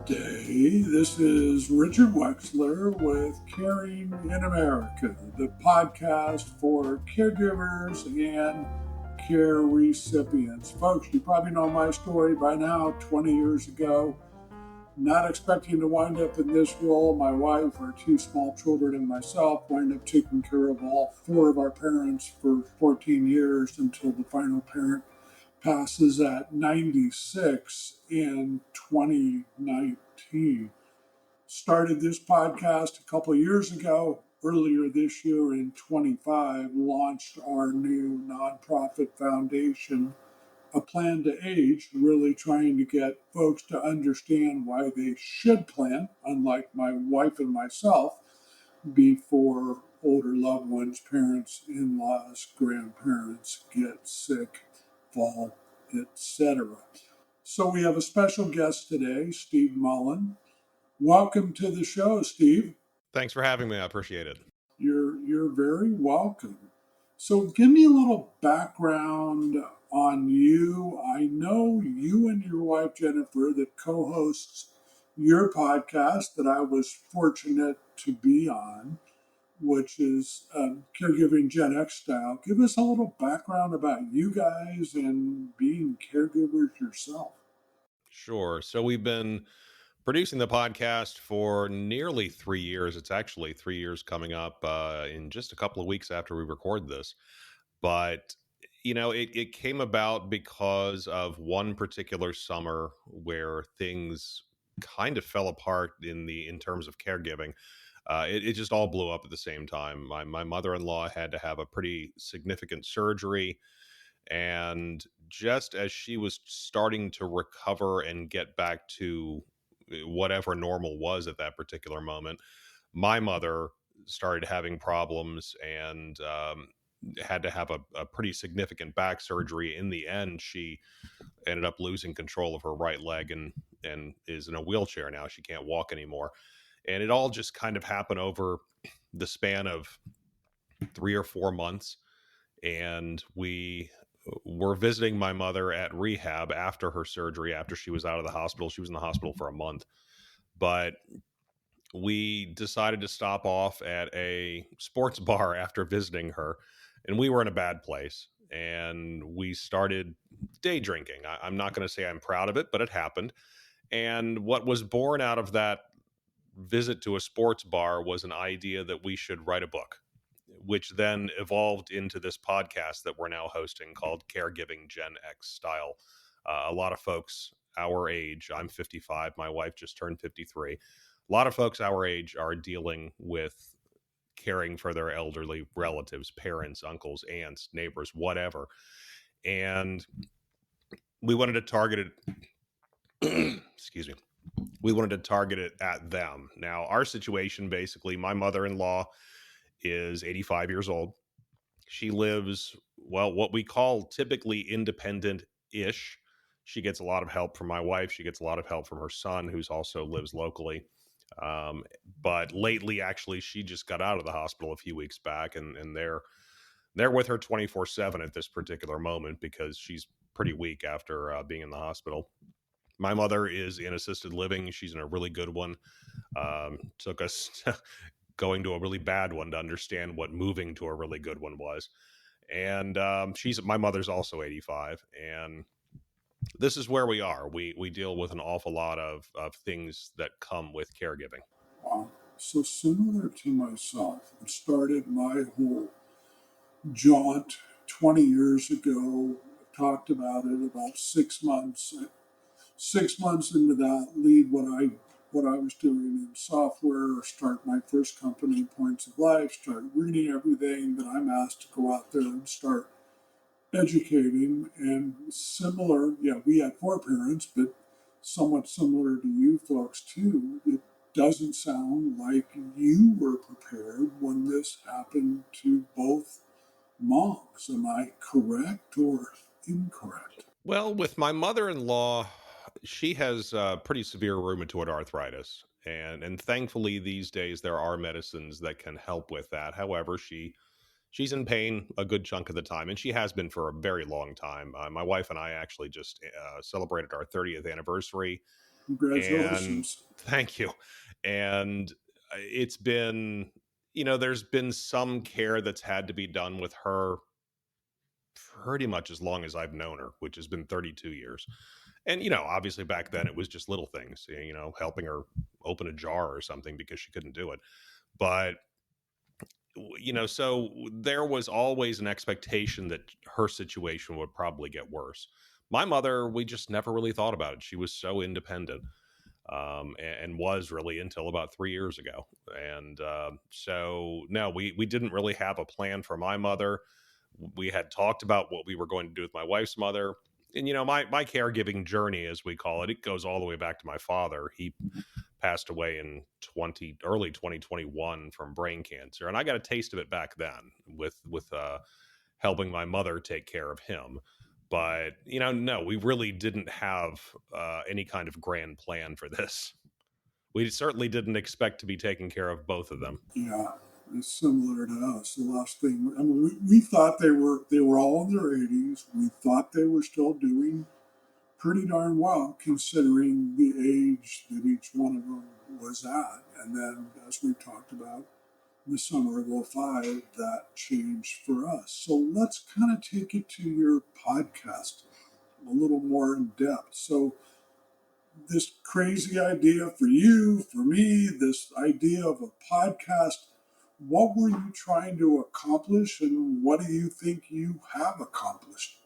Day. This is Richard Wexler with Caring in America, the podcast for caregivers and care recipients. Folks, you probably know my story by now. 20 years ago, not expecting to wind up in this role. My wife, our two small children, and myself wind up taking care of all four of our parents for 14 years until the final parent passes at 96 in 2019. Started this podcast a couple of years ago. Earlier this year in 25, launched our new nonprofit foundation, A Plan to Age, really trying to get folks to understand why they should plan, unlike my wife and myself, before older loved ones, parents, in-laws, grandparents get sick, fall, etc. So we have a special guest today, Steve Mullen. Welcome to the show, Steve. Thanks for having me. I appreciate it. You're very welcome. So give me a little background on you. I know you and your wife Jennifer that co-hosts your podcast that I was fortunate to be on, which is Caregiving Gen X Style. Give us a little background about you guys and being caregivers yourself. Sure. So we've been producing the podcast for nearly 3 years. It's actually 3 years coming up in just a couple of weeks after we record this. But, it came about because of one particular summer where things kind of fell apart in terms of caregiving. It just all blew up at the same time. My mother-in-law had to have a pretty significant surgery. And just as she was starting to recover and get back to whatever normal was at that particular moment, my mother started having problems and had to have a pretty significant back surgery. In the end, she ended up losing control of her right leg and is in a wheelchair now. She can't walk anymore. And it all just kind of happened over the span of 3 or 4 months. And we were visiting my mother at rehab after her surgery, after she was out of the hospital. She was in the hospital for a month. But we decided to stop off at a sports bar after visiting her. And we were in a bad place. And we started day drinking. I'm not going to say I'm proud of it, but it happened. And what was born out of that visit to a sports bar was an idea that we should write a book, which then evolved into this podcast that we're now hosting called Caregiving Gen X Style. A lot of folks our age, I'm 55, my wife just turned 53. A lot of folks our age are dealing with caring for their elderly relatives, parents, uncles, aunts, neighbors, whatever. And we wanted to target it, excuse me, we wanted to target it at them. Now, our situation, basically, my mother-in-law is 85 years old. She lives, well, what we call typically independent-ish. She gets a lot of help from my wife. She gets a lot of help from her son, who's also lives locally. But lately, actually, she just got out of the hospital a few weeks back, and they're with her 24/7 at this particular moment because she's pretty weak after being in the hospital. My mother is in assisted living. She's in a really good one. Took us going to a really bad one to understand what moving to a really good one was. And my mother's also 85. And this is where we are. We deal with an awful lot of things that come with caregiving. Wow. So similar to myself, it started my whole jaunt 20 years ago. Talked about it about 6 months. 6 months into that, lead what I was doing in software, start my first company, Points of Life, start reading everything that I'm asked to go out there and start educating. And similar, yeah, we had four parents, but somewhat similar to you folks too. It doesn't sound like you were prepared when this happened to both moms. Am I correct or incorrect? Well, with my mother-in-law, she has pretty severe rheumatoid arthritis. And thankfully these days there are medicines that can help with that. However, she's in pain a good chunk of the time, and she has been for a very long time. My wife and I actually just celebrated our 30th anniversary And Congratulations. thank you. And it's been, there's been some care that's had to be done with her pretty much as long as I've known her, which has been 32 years. And, obviously back then it was just little things, helping her open a jar or something because she couldn't do it. But, so there was always an expectation that her situation would probably get worse. My mother, we just never really thought about it. She was so independent, and was really until about 3 years ago. And so, no, we didn't really have a plan for my mother. We had talked about what we were going to do with my wife's mother. And, my caregiving journey, as we call it, it goes all the way back to my father. He passed away in early 2021 from brain cancer. And I got a taste of it back then with helping my mother take care of him. But, no, we really didn't have any kind of grand plan for this. We certainly didn't expect to be taking care of both of them. Yeah, it's similar to us. The last thing, I mean, we thought they were all in their 80s. We thought they were still doing pretty darn well considering the age that each one of them was at. And then, as we talked about, in the summer of '05, that changed for us. So let's kind of take it to your podcast a little more in depth. So, this crazy idea for you, for me, this idea of a podcast, what were you trying to accomplish and what do you think you have accomplished?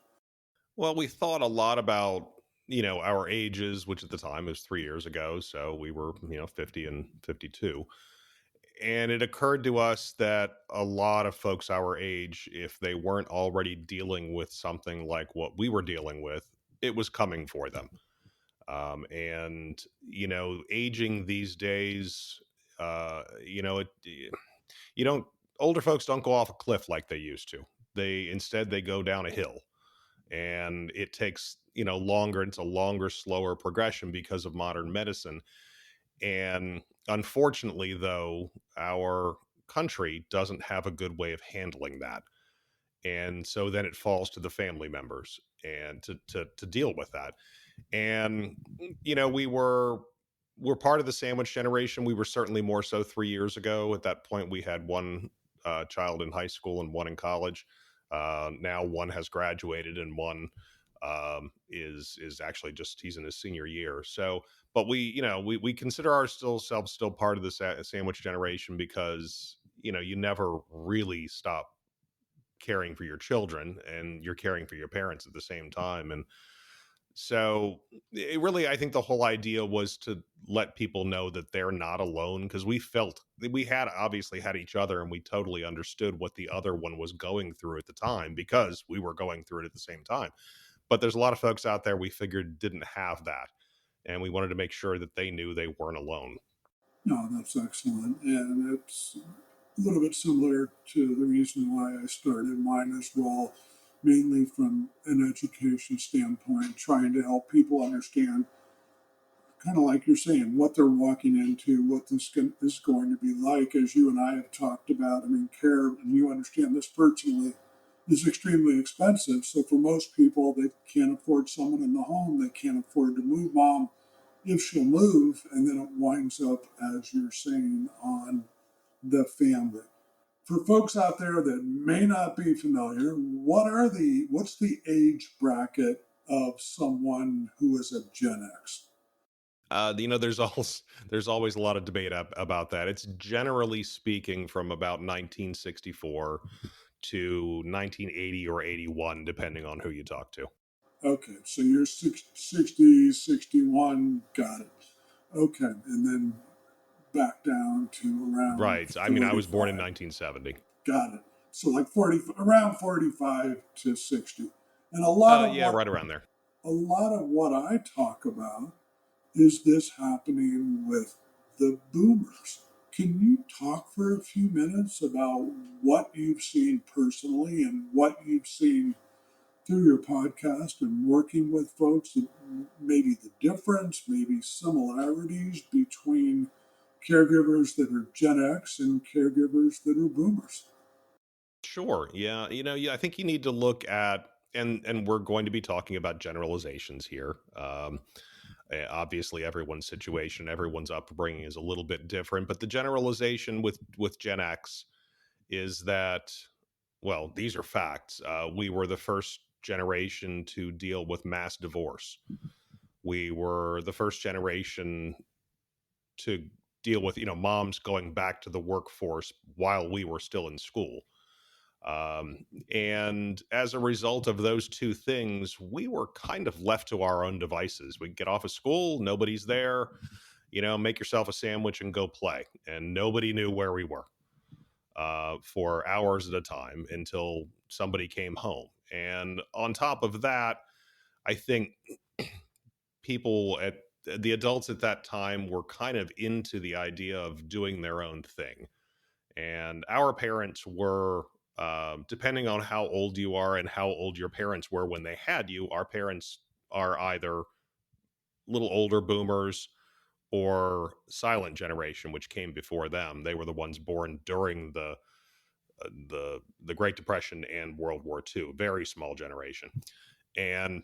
Well, we thought a lot about, our ages, which at the time was 3 years ago. So we were, 50 and 52. And it occurred to us that a lot of folks our age, if they weren't already dealing with something like what we were dealing with, it was coming for them. And, aging these days, you don't, older folks don't go off a cliff like they used to. They go down a hill, and it takes, longer. It's a longer, slower progression because of modern medicine. And unfortunately, though, our country doesn't have a good way of handling that. And so then it falls to the family members and to deal with that. And we're part of the sandwich generation. We were certainly more so 3 years ago. At that point, we had one child in high school and one in college. Now one has graduated and one is actually just, he's in his senior year. So, but we consider ourselves still part of the sandwich generation because you never really stop caring for your children, and you're caring for your parents at the same time. And so it really, I think the whole idea was to let people know that they're not alone, because we felt we had obviously had each other, and we totally understood what the other one was going through at the time because we were going through it at the same time. But there's a lot of folks out there we figured didn't have that, and we wanted to make sure that they knew they weren't alone. No, that's excellent. And it's a little bit similar to the reason why I started mine as well, mainly from an education standpoint, trying to help people understand, kind of like you're saying, what they're walking into, what is going to be like, as you and I have talked about. I mean, care, and you understand this personally, is extremely expensive. So for most people, they can't afford someone in the home. They can't afford to move mom if she'll move, and then it winds up, as you're saying, on the family. For folks out there that may not be familiar, what's the age bracket of someone who is a Gen X? There's always a lot of debate about that. It's generally speaking from about 1964 to 1980 or 81, depending on who you talk to. Okay, so you're 60, 61, got it. Okay, and then back down to around Right. I mean, I was born in 45. 1970. Got it. So like 40, around 45 to 60. And a lot of Yeah, what right around there. I talk about is this happening with the boomers. Can you talk for a few minutes about what you've seen personally and what you've seen through your podcast and working with folks, maybe the difference, maybe similarities between caregivers that are Gen X and caregivers that are boomers? Sure. Yeah. Yeah, I think you need to look at, and we're going to be talking about generalizations here. Obviously, everyone's situation, everyone's upbringing is a little bit different, but the generalization with Gen X is that, well, these are facts. We were the first generation to deal with mass divorce. We were the first generation to deal with, moms going back to the workforce while we were still in school. And as a result of those two things, we were kind of left to our own devices. We get off of school, nobody's there, make yourself a sandwich and go play. And nobody knew where we were for hours at a time until somebody came home. And on top of that, I think people at the adults at that time were kind of into the idea of doing their own thing. And our parents were, depending on how old you are and how old your parents were when they had you, our parents are either little older boomers or silent generation, which came before them. They were the ones born during the Great Depression and World War II. Very small generation. And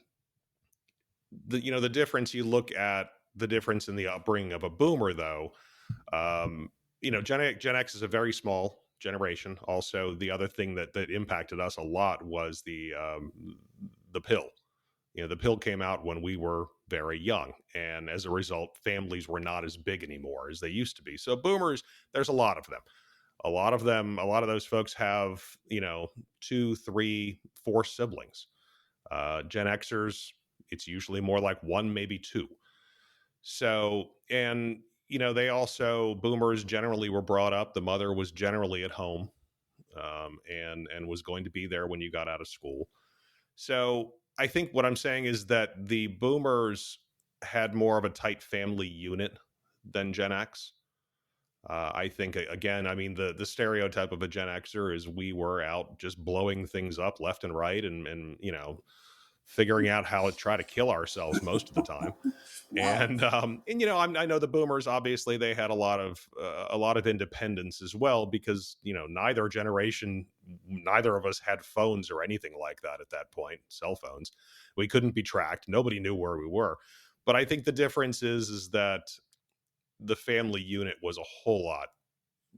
the difference, you look at the difference in the upbringing of a boomer, though. Gen X is a very small generation. Also, the other thing that impacted us a lot was the pill. The pill came out when we were very young, and as a result, families were not as big anymore as they used to be. So boomers, there's a lot of them. A lot of those folks have, two, three, four siblings. Gen Xers, it's usually more like one, maybe two. So, and they also, boomers generally were brought up. The mother was generally at home, and was going to be there when you got out of school. So, I think what I'm saying is that the boomers had more of a tight family unit than Gen X. I think, again, I mean, the stereotype of a Gen Xer is we were out just blowing things up left and right, and figuring out how to try to kill ourselves most of the time. Wow. And I know the boomers, obviously they had a lot of independence as well, because neither of us had phones or anything like that at that point, cell phones. We couldn't be tracked, nobody knew where we were. But I think the difference is that the family unit was a whole lot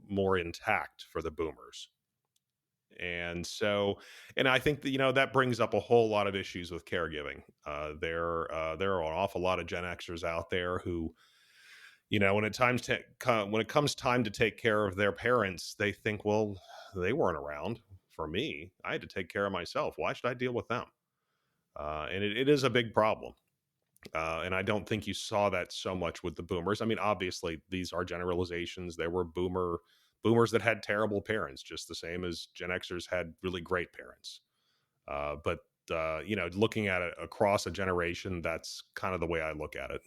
more intact for the boomers. And so, and I think that, that brings up a whole lot of issues with caregiving. There are an awful lot of Gen Xers out there who, when it comes time to take care of their parents, they think, well, they weren't around for me. I had to take care of myself. Why should I deal with them? And it is a big problem. And I don't think you saw that so much with the boomers. I mean, obviously, these are generalizations. There were boomers that had terrible parents, just the same as Gen Xers had really great parents. But looking at it across a generation, that's kind of the way I look at it.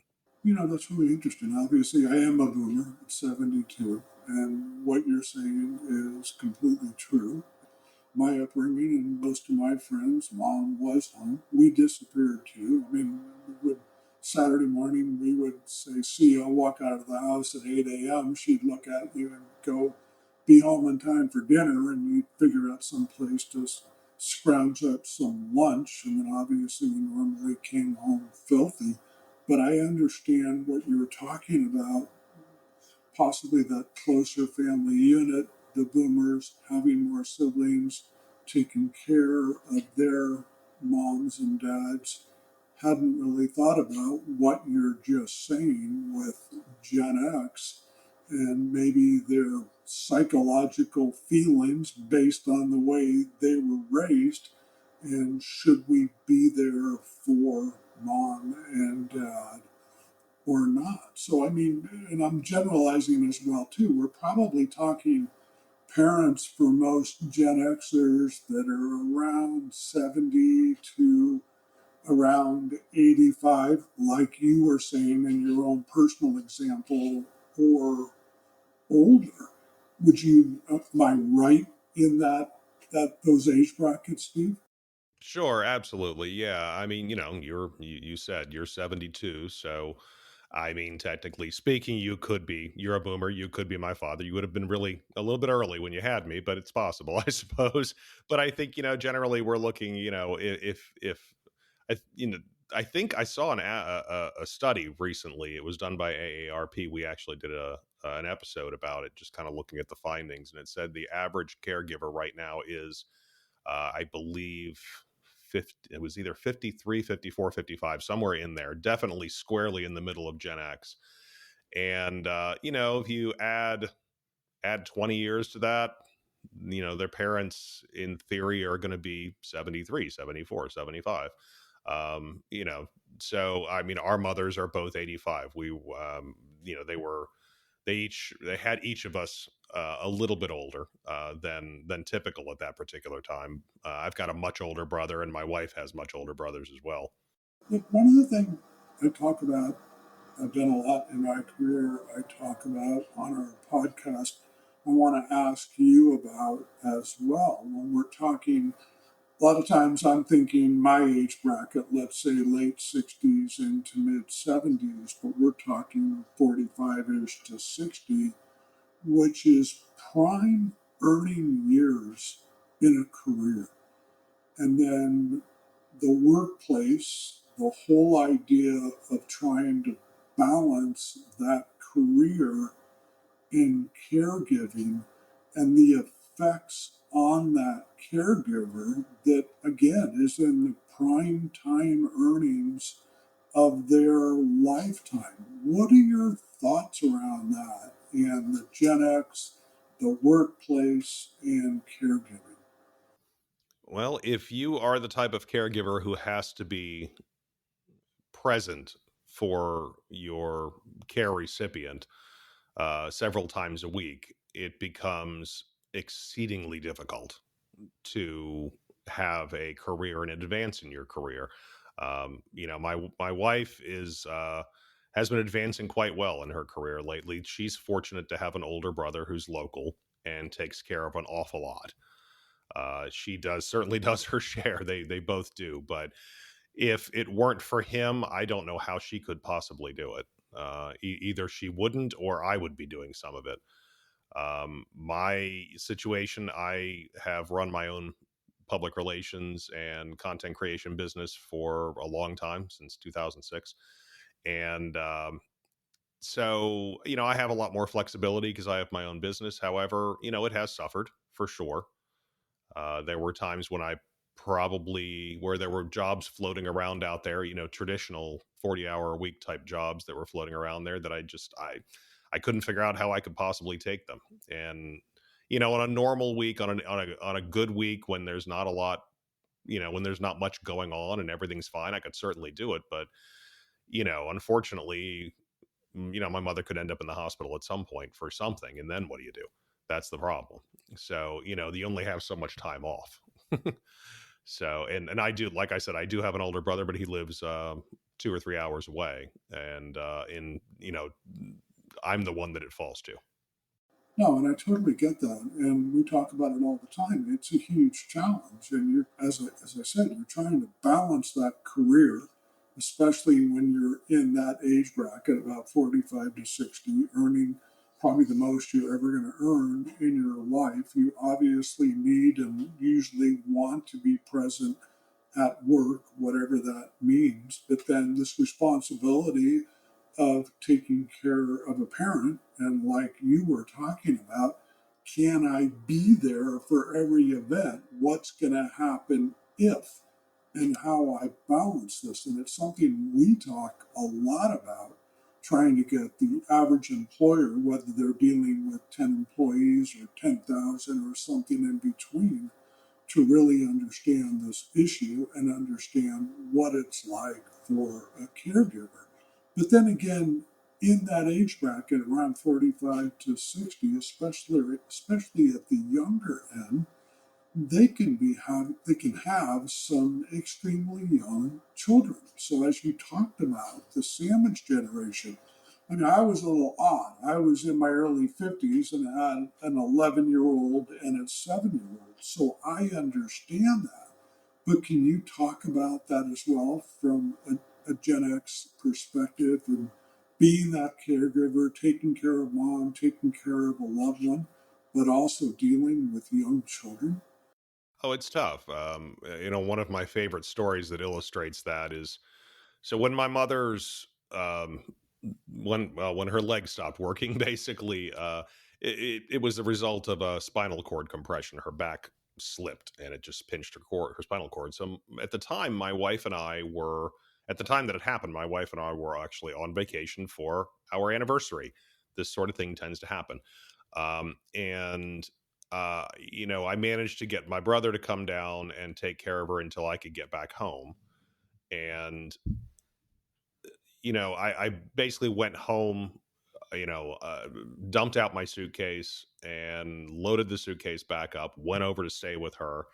That's really interesting. Obviously, I am a boomer, 72, and what you're saying is completely true. My upbringing and most of my friends, mom was home. We disappeared too. I mean, Saturday morning, we would say, see you, I'll walk out of the house at 8 a.m. She'd look at you and go, be home in time for dinner, and you'd figure out some place to scrounge up some lunch. And then obviously, we normally came home filthy. But I understand what you were talking about, possibly that closer family unit, the boomers having more siblings, taking care of their moms and dads. Hadn't really thought about what you're just saying with Gen X and maybe their psychological feelings based on the way they were raised. And should we be there for mom and dad or not? So, I mean, and I'm generalizing as well, too. We're probably talking parents for most Gen Xers that are around 70 to around 85, like you were saying in your own personal example, or older. Am I right in that those age brackets, Steve? Sure, absolutely. Yeah. I mean, you said you're 72, so I mean, technically speaking, you're a boomer, you could be my father. You would have been really a little bit early when you had me, but it's possible, I suppose. But I think, generally we're looking, if I, I think I saw a study recently. It was done by AARP. We actually did an episode about it, just kind of looking at the findings, and it said the average caregiver right now is, I believe, 50, it was either 53, 54, 55, somewhere in there, definitely squarely in the middle of Gen X. And if you add 20 years to that, their parents in theory are going to be 73, 74, 75. um you know so I mean, our mothers are both 85. We they had each of us a little bit older than typical at that particular time. I've got a much older brother, and my wife has much older brothers as well. But one of the things I talk about, I've done a lot in my career, I talk about on our podcast, I want to ask you about as well. When we're talking, a lot of times I'm thinking my age bracket, let's say late 60s into mid 70s, but we're talking 45 ish to 60, which is prime earning years in a career. And then the workplace, the whole idea of trying to balance that career in caregiving and the effects on that caregiver that, again, is in the prime time earnings of their lifetime. What are your thoughts around that and the Gen X, the workplace, and caregiving? Well, if you are the type of caregiver who has to be present for your care recipient several times a week, it becomes exceedingly difficult to have a career and advance in your career. My wife is has been advancing quite well in her career lately. She's fortunate to have an older brother who's local and takes care of an awful lot. She does certainly does her share. They both do, but if it weren't for him, I don't know how she could possibly do it. Either she wouldn't, or I would be doing some of it. My situation, I have run my own public relations and content creation business for a long time, since 2006. And I have a lot more flexibility because I have my own business. However, it has suffered for sure. There were times when where there were jobs floating around out there, traditional 40-hour a week type jobs that were floating around there, that I couldn't figure out how I could possibly take them. And, on a normal week, on a good week, when there's not a lot, when there's not much going on and everything's fine, I could certainly do it. But, unfortunately, my mother could end up in the hospital at some point for something. And then what do you do? That's the problem. So, you only have so much time off. So, and I do, like I said, I do have an older brother, but he lives 2 or 3 hours away. And, I'm the one that it falls to. No, and I totally get that. And we talk about it all the time. It's a huge challenge. And you're, as I said, you're trying to balance that career, especially when you're in that age bracket, about 45 to 60, earning probably the most you're ever going to earn in your life. You obviously need and usually want to be present at work, whatever that means. But then this responsibility of taking care of a parent, and like you were talking about, can I be there for every event? What's going to happen if? And how I balance this. And it's something we talk a lot about, trying to get the average employer, whether they're dealing with 10 employees or 10,000 or something in between, to really understand this issue and understand what it's like for a caregiver. But then again, in that age bracket, around 45 to 60, especially at the younger end, they can have some extremely young children. So as you talked about the sandwich generation, I mean, I was a little odd. I was in my early 50s and had an 11-year-old and a 7-year-old. So I understand that. But can you talk about that as well from a Gen X perspective, and being that caregiver, taking care of mom, taking care of a loved one, but also dealing with young children? Oh, it's tough. One of my favorite stories that illustrates that is, So when my mother's when her leg stopped working, basically, it was the result of a spinal cord compression. Her back slipped and it just pinched her spinal cord. So at the time, my wife and I were at the time that it happened. My wife and I were actually on vacation for our anniversary. This sort of thing tends to happen, and I managed to get my brother to come down and take care of her until I could get back home. And I basically went home, you know, uh, dumped out my suitcase and loaded the suitcase back up, went over to stay with her.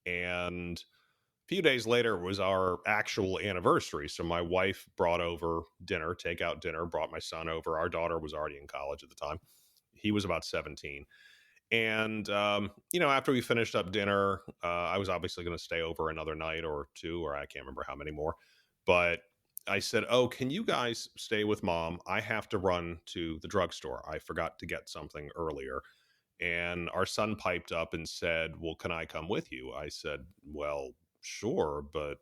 And a few days later was our actual anniversary. So my wife brought over dinner, takeout dinner, brought my son over. Our daughter was already in college at the time. He was about 17. And, after we finished up dinner, I was obviously going to stay over another night or two, or I can't remember how many more. But I said, "Oh, can you guys stay with mom? I have to run to the drugstore. I forgot to get something earlier." And our son piped up and said, "Well, can I come with you?" I said, "Well, sure, but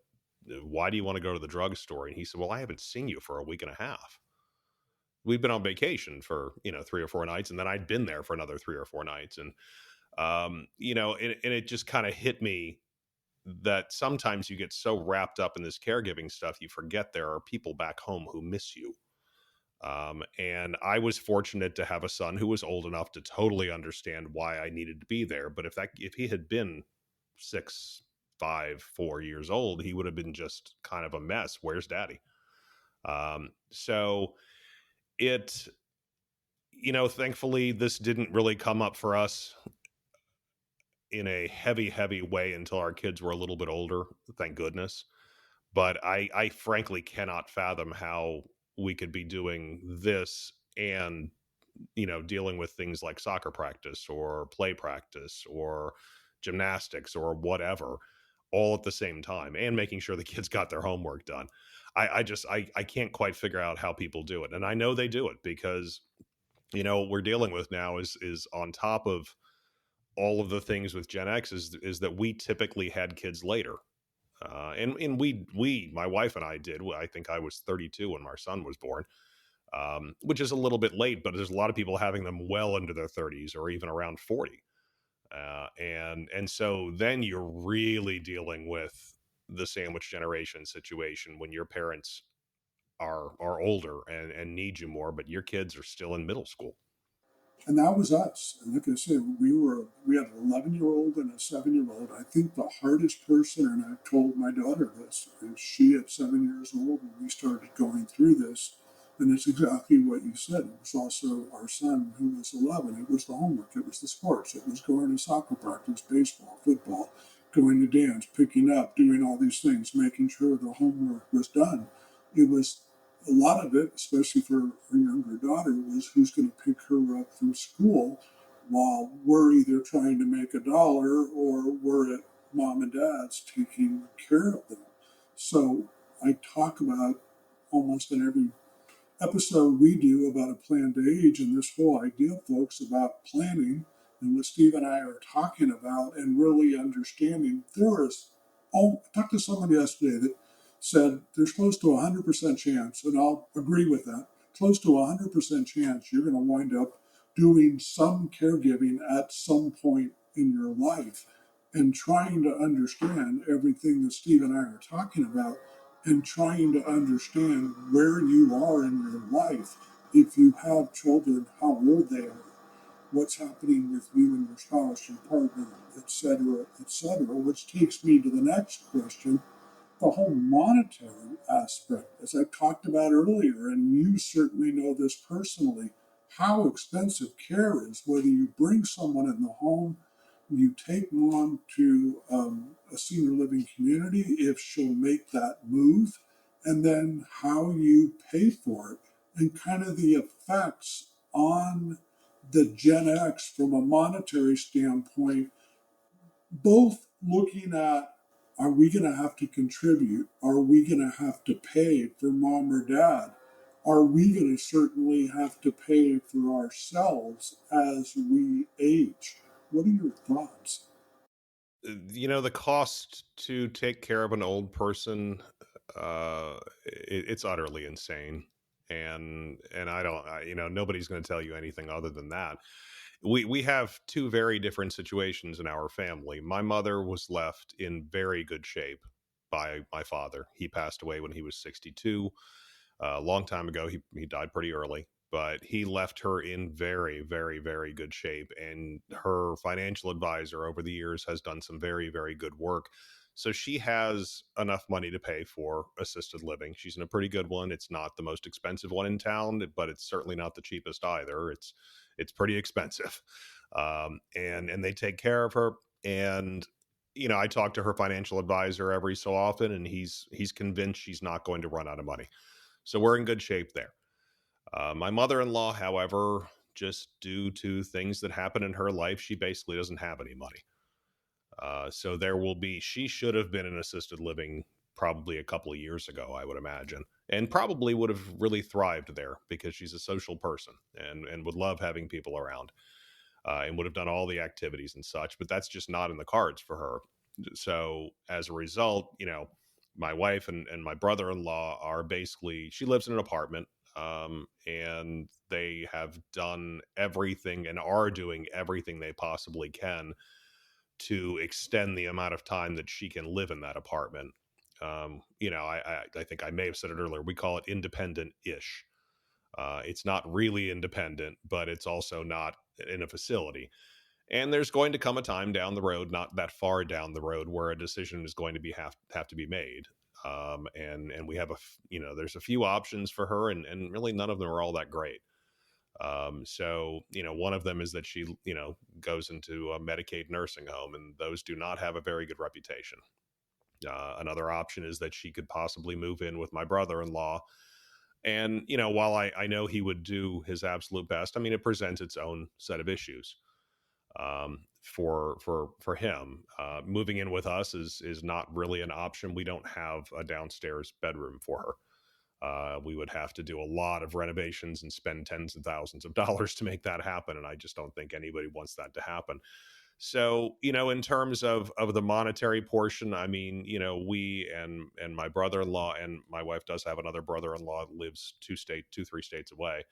why do you want to go to the drugstore?" And he said, "Well, I haven't seen you for a week and a half. We've been on vacation for 3 or 4 nights, and then I'd been there for another 3 or 4 nights." And and it just kind of hit me that sometimes you get so wrapped up in this caregiving stuff, you forget there are people back home who miss you. And I was fortunate to have a son who was old enough to totally understand why I needed to be there. But if he had been 6, 5, 4 years old, he would have been just kind of a mess. Where's daddy? So it, thankfully, this didn't really come up for us in a heavy, heavy way until our kids were a little bit older. Thank goodness. But I frankly cannot fathom how we could be doing this and dealing with things like soccer practice or play practice or gymnastics or whatever all at the same time and making sure the kids got their homework done. I can't quite figure out how people do it. And I know they do it because what we're dealing with now is on top of all of the things with Gen X is that we typically had kids later. And we my wife and I did. I think I was 32 when my son was born, which is a little bit late, but there's a lot of people having them well into their 30s or even around 40. And so then you're really dealing with the sandwich generation situation when your parents are older and need you more, but your kids are still in middle school. And that was us. And like I said, we had an 11-year-old and a 7-year-old. I think the hardest person, and I told my daughter this, and she at 7 years old when we started going through this, and it's exactly what you said. It was also our son who was 11. It was the homework. It was the sports. It was going to soccer practice, baseball, football, going to dance, picking up, doing all these things, making sure the homework was done. It was a lot of it, especially for our younger daughter, was who's going to pick her up from school while we're either trying to make a dollar or we're at mom and dad's taking care of them. So I talk about almost in every episode we do about a planned age and this whole idea, folks, about planning and what Steve and I are talking about and really understanding. I talked to someone yesterday that said there's close to a 100% chance, and I'll agree with that, close to a 100% chance you're going to wind up doing some caregiving at some point in your life and trying to understand everything that Steve and I are talking about and trying to understand where you are in your life. If you have children, how old they are, what's happening with you and your spouse, your partner, etc., which takes me to the next question, the whole monetary aspect, as I talked about earlier, and you certainly know this personally, how expensive care is, whether you bring someone in the home, you take mom to a senior living community, if she'll make that move, and then how you pay for it, and kind of the effects on the Gen X from a monetary standpoint, both looking at, are we going to have to contribute? Are we going to have to pay for mom or dad? Are we going to certainly have to pay for ourselves as we age? What are your thoughts? The cost to take care of an old person, it's utterly insane. And I don't, nobody's going to tell you anything other than that. We have two very different situations in our family. My mother was left in very good shape by my father. He passed away when he was 62, a long time ago. He died pretty early, but he left her in very, very, very good shape. And her financial advisor over the years has done some very, very good work. So she has enough money to pay for assisted living. She's in a pretty good one. It's not the most expensive one in town, but it's certainly not the cheapest either. It's pretty expensive, and they take care of her. And I talk to her financial advisor every so often, and he's convinced she's not going to run out of money. So we're in good shape there. My mother-in-law, however, just due to things that happen in her life, she basically doesn't have any money. So she should have been in assisted living probably a couple of years ago, I would imagine, and probably would have really thrived there because she's a social person and would love having people around, and would have done all the activities and such, but that's just not in the cards for her. So as a result, my wife and my brother-in-law are basically, she lives in an apartment, and they have done everything and are doing everything they possibly can to extend the amount of time that she can live in that apartment. I think I may have said it earlier. We call it independent-ish. It's not really independent, but it's also not in a facility. And there's going to come a time down the road, not that far down the road, where a decision is going to have to be made. And we have there's a few options for her, and really none of them are all that great. So one of them is that she goes into a Medicaid nursing home, and those do not have a very good reputation. Another option is that she could possibly move in with my brother-in-law. And while I know he would do his absolute best, I mean, it presents its own set of issues, for him. Moving in with us is not really an option. We don't have a downstairs bedroom for her. We would have to do a lot of renovations and spend tens of thousands of dollars to make that happen, and I just don't think anybody wants that to happen. So, in terms of the monetary portion, I mean, we and my brother-in-law, and my wife does have another brother-in-law that lives 3 states away.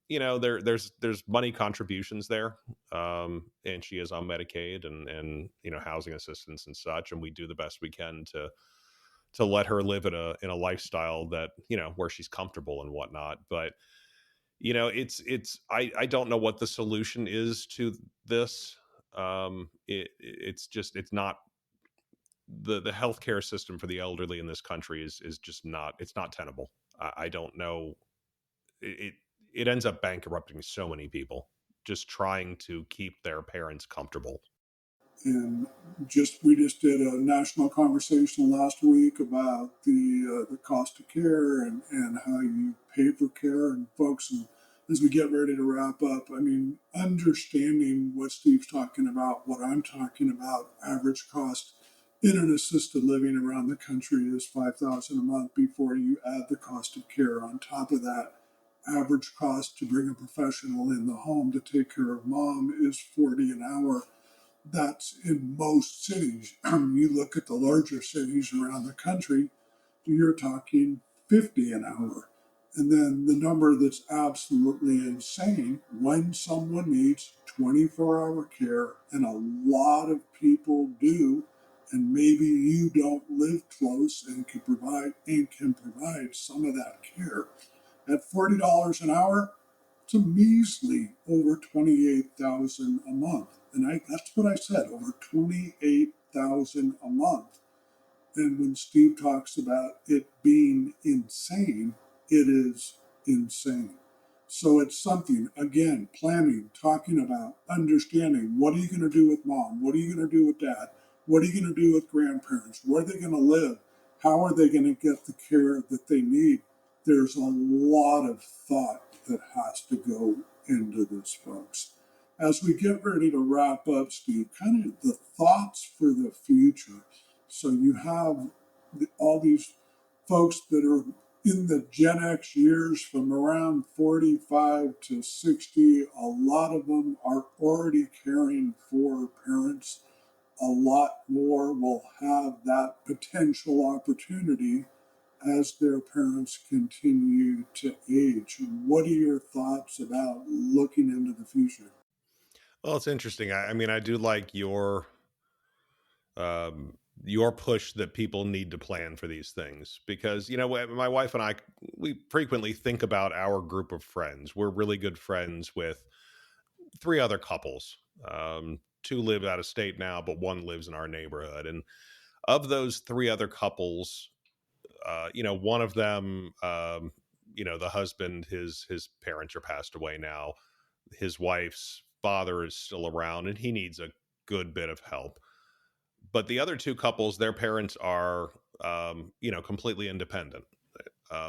There's money contributions there, and she is on Medicaid and housing assistance and such, and we do the best we can to let her live in a lifestyle that where she's comfortable and whatnot. But I don't know what the solution is to this. It's not the healthcare system for the elderly in this country is just not, it's not tenable. I don't know. It ends up bankrupting so many people just trying to keep their parents comfortable. And we just did a national conversation last week about the cost of care and how you pay for care. And folks, and as we get ready to wrap up, I mean, understanding what Steve's talking about, what I'm talking about, average cost in an assisted living around the country is $5,000 a month before you add the cost of care. On top of that, average cost to bring a professional in the home to take care of mom is $40 an hour. That's in most cities. You look at the larger cities around the country, you're talking 50 an hour. And then the number that's absolutely insane, when someone needs 24-hour care, and a lot of people do, and maybe you don't live close and can provide some of that care. At $40 an hour, it's a measly over 28,000 a month. And that's what I said, over 28,000 a month. And when Steve talks about it being insane, it is insane. So it's something, again, planning, talking about, understanding, what are you going to do with mom? What are you going to do with dad? What are you going to do with grandparents? Where are they going to live? How are they going to get the care that they need? There's a lot of thought that has to go into this, folks. As we get ready to wrap up, Steve, kind of the thoughts for the future. So you have all these folks that are in the Gen X years from around 45 to 60. A lot of them are already caring for parents. a lot more will have that potential opportunity as their parents continue to age. What are your thoughts about looking into the future? Well, it's interesting. I mean, I do like um, your push that people need to plan for these things because my wife and I, we frequently think about our group of friends. We're really good friends with three other couples. Two live out of state now, but one lives in our neighborhood. And of those three other couples, one of them, the husband, his parents are passed away now. His wife's father is still around, and he needs a good bit of help. But the other two couples, their parents are, completely independent,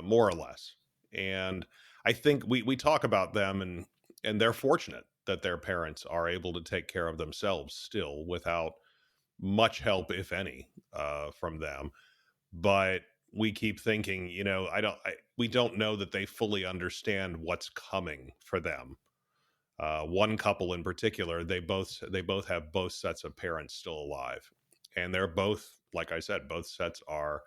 more or less. And I think we talk about them, and they're fortunate that their parents are able to take care of themselves still without much help, if any, from them. But we keep thinking, we don't know that they fully understand what's coming for them. One couple in particular, they both have both sets of parents still alive, and they're both, like I said, both sets are,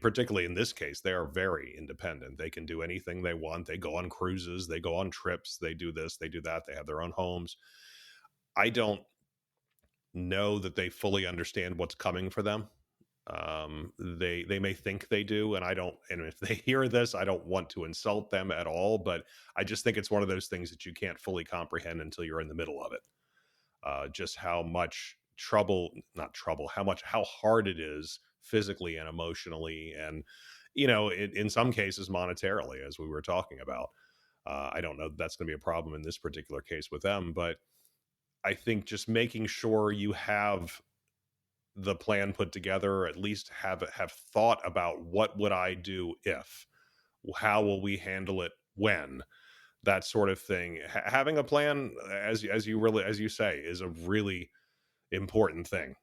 particularly in this case, they are very independent. They can do anything they want. They go on cruises, they go on trips, they do this, they do that. They have their own homes. I don't know that they fully understand what's coming for them. They may think they do, and I don't. And if they hear this, I don't want to insult them at all. But I just think it's one of those things that you can't fully comprehend until you're in the middle of it. Just how much trouble, not trouble, how hard it is physically and emotionally, and in some cases monetarily, as we were talking about. I don't know that that's going to be a problem in this particular case with them, but I think just making sure you have the plan put together, or at least have thought about what would I do if, how will we handle it when, that sort of thing. Having a plan, as you say, is a really important thing,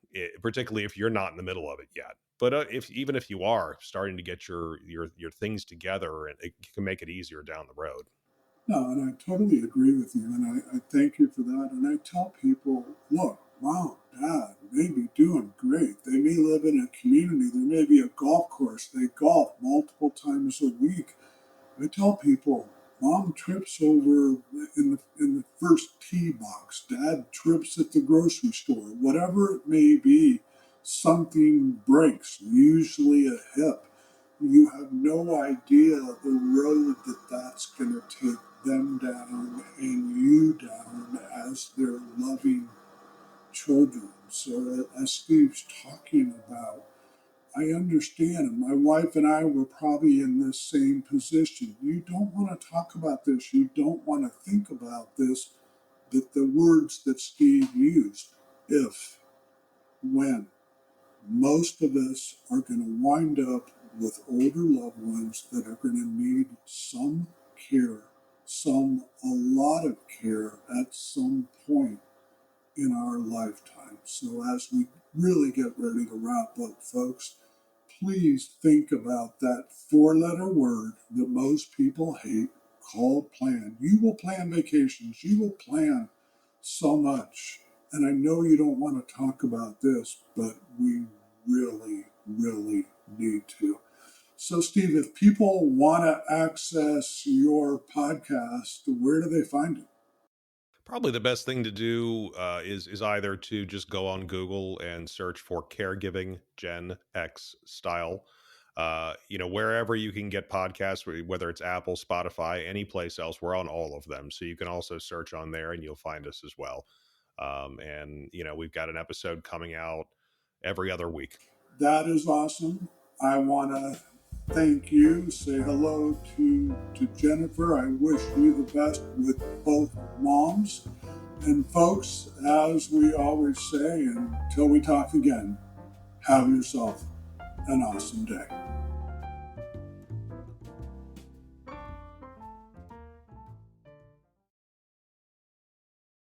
particularly if you're not in the middle of it yet. But if even if you are starting to get your things together, and it can make it easier down the road. No, and I totally agree with you, and I thank you for that. And I tell people, look, mom, dad may be doing great. They may live in a community. There may be a golf course. They golf multiple times a week. I tell people, mom trips over in the first tee box. Dad trips at the grocery store. Whatever it may be, something breaks, usually a hip. You have no idea the road that's going to take them down and you down as their loving children. So, as Steve's talking about, I understand, and my wife and I were probably in this same position. You don't want to talk about this, you don't want to think about this, but the words that Steve used, if, when, most of us are going to wind up with older loved ones that are going to need some care, a lot of care at some point in our lifetime. So, as we really get ready to wrap up, folks, please think about that four-letter word that most people hate called plan. You will plan vacations, you will plan so much. And I know you don't want to talk about this, but we really, really need to. So, Steve, if people want to access your podcast, where do they find it? Probably the best thing to do is either to just go on Google and search for Caregiving Gen X Style. Wherever you can get podcasts, whether it's Apple, Spotify, any place else, we're on all of them. So you can also search on there, and you'll find us as well. And we've got an episode coming out every other week. That is awesome. I want to thank you. Say hello to Jennifer. I wish you the best with both moms. And folks, as we always say, until we talk again, have yourself an awesome day.